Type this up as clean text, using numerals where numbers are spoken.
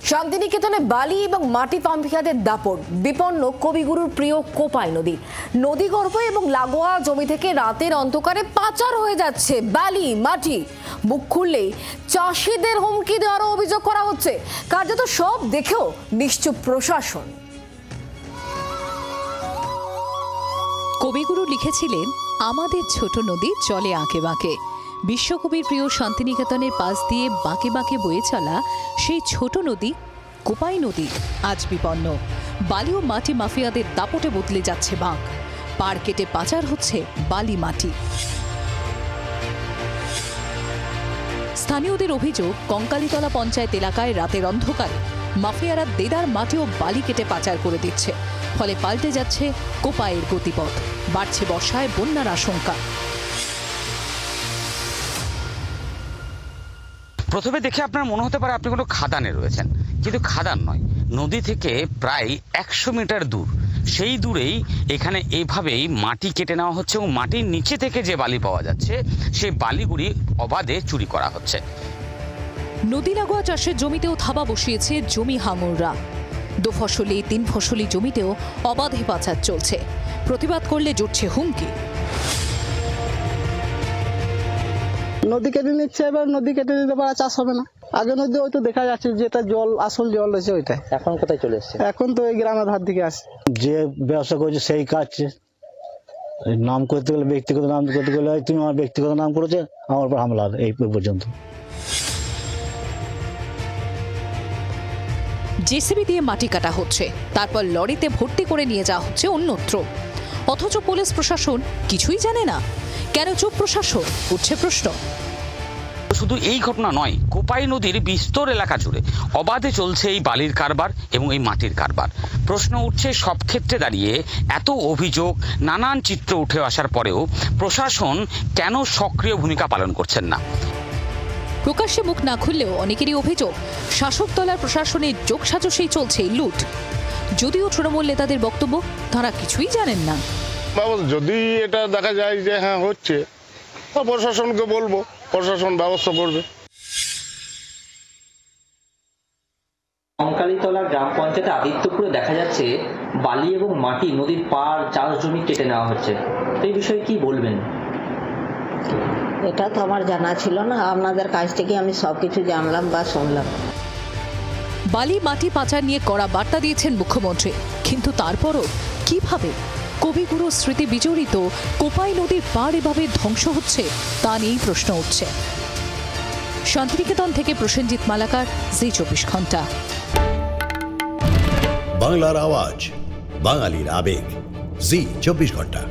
শান্তিনিকেতনে বালি এবং মাটি মাফিয়াদের দাপট, বিপন্ন কবিগুরুর প্রিয় কোপাই নদী। নদীগর্ভ এবং লাগোয়া জমি থেকে রাতের অন্ধকারে পাচার হয়ে যাচ্ছে বালি মাটি। মুখ খুললেই চাষিদের হুমকি দেওয়ারও অভিযোগ করা হচ্ছে। কার্যত সব দেখেও নিশ্চুপ প্রশাসন। কবিগুরু লিখেছিলেন, আমাদের ছোট নদী চলে আঁকে বাঁকে। বিশ্বকবির প্রিয় শান্তিনিকেতনের পাশ দিয়ে বাঁকে বাঁকে বয়ে চলা সেই ছোট নদী কোপাই নদী আজ বিপন্ন। বালি ও মাটি মাফিয়াদের দাপটে বদলে যাচ্ছে বাঁক। পাড় কেটে পাচার হচ্ছে বালি মাটি। স্থানীয়দের অভিযোগ, কঙ্কালীতলা পঞ্চায়েত এলাকায় রাতের অন্ধকারে মাফিয়ারা দেদার মাটি ও বালি কেটে পাচার করে দিচ্ছে। ফলে পাল্টে যাচ্ছে কোপাইয়ের গতিপথ, বাড়ছে বর্ষায় বন্যার আশঙ্কা। প্রথমে দেখে আপনার মনে হতে পারে আপনি কোনো খাদানে রয়েছেন, কিন্তু খাদান নয়, নদী থেকে প্রায় 100 মিটার দূর। সেই দূরেই এখানে এভাবেই মাটি কেটে নেওয়া হচ্ছে এবং মাটির নিচে থেকে যে বালি পাওয়া যাচ্ছে সেই বালিগুলি অবাধে চুরি করা হচ্ছে। নদী লাগোয়া চাষের জমিতেও থাবা বসিয়েছে জমি হাঙররা। 2 ফসলি 3 ফসলি জমিতেও অবাধে পাচার চলছে। প্রতিবাদ করলে জুটছে হুমকি। নদী কেটে নিচ্ছে, এবার নদী কেটে নিতে পারা চাষ হবে না। আগে নদী ওই তো দেখা যাচ্ছে যেটা জল, আসল জল রয়েছে ওইটা। এখন কোথায় চলে এসছে? এখন তো এই গ্রামের ধার দিকে আসে। যে ব্যবসা করছে সেই কাটছে। নাম করতে গেলে, ব্যক্তিগত নাম করতে গেলে তুমি আমার ব্যক্তিগত নাম করেছে, আমার উপর হামলা এই পর্যন্ত। জেসিবি দিয়ে মাটি কাটা হচ্ছে, তারপর লরিতে ভর্তি করে নিয়ে যাওয়া হচ্ছে অন্যত্র। অথচ পুলিশ প্রশাসন কিছুই জানে না। কেন চুপ প্রশাসন, উঠছে প্রশ্ন। শুধু এই ঘটনা নয়, কোপাই নদীর বিস্তর এলাকা জুড়ে অবাধে চলছে এই বালির কারবার এবং এই মাটির কারবার। প্রশ্ন উঠছে সব ক্ষেত্রে দাঁড়িয়ে, এত অভিযোগ, নানান চিত্র উঠে আসার পরেও প্রশাসন কেন সক্রিয় ভূমিকা পালন করছেন না? প্রকাশ্যে মুখ না খুললেও অনেকেরই অভিযোগ, শাসক দলের প্রশাসনের যোগসাজশেই চলছে লুট। যদিও তৃণমূল নেতাদের বক্তব্য, তারা কিছুই জানেন না। যদি এটা দেখা যায় যে হ্যাঁ হচ্ছে, প্রশাসনকে বলবো, প্রশাসন ব্যবস্থা করবে। কঙ্কালীতলা গ্রাম পঞ্চায়েতে আদিত্যপুরে দেখা যাচ্ছে বালি এবং মাটি নদীর পাড় চাষ জমি কেটে নেওয়া হচ্ছে। এই বিষয়ে কি বলবেন? এটা তো আমার জানা ছিল না, আপনাদের কাছ থেকে আমি সবকিছু জানলাম বা শুনলাম। বালি মাটি পাচার নিয়ে কড়া বার্তা দিয়েছেন মুখ্যমন্ত্রী, কিন্তু তারপরও কিভাবে কবিগুরু স্মৃতি বিজড়িত কোপাই নদীর পাড় এভাবে ধ্বংস হচ্ছে তা নিয়েই প্রশ্ন উঠছে। শান্তিনিকেতন থেকে প্রসেনজিৎ মালাকার, জি 24 ঘন্টা। বাংলার আওয়াজ, বাঙালির আবেগ, জি 24 ঘন্টা।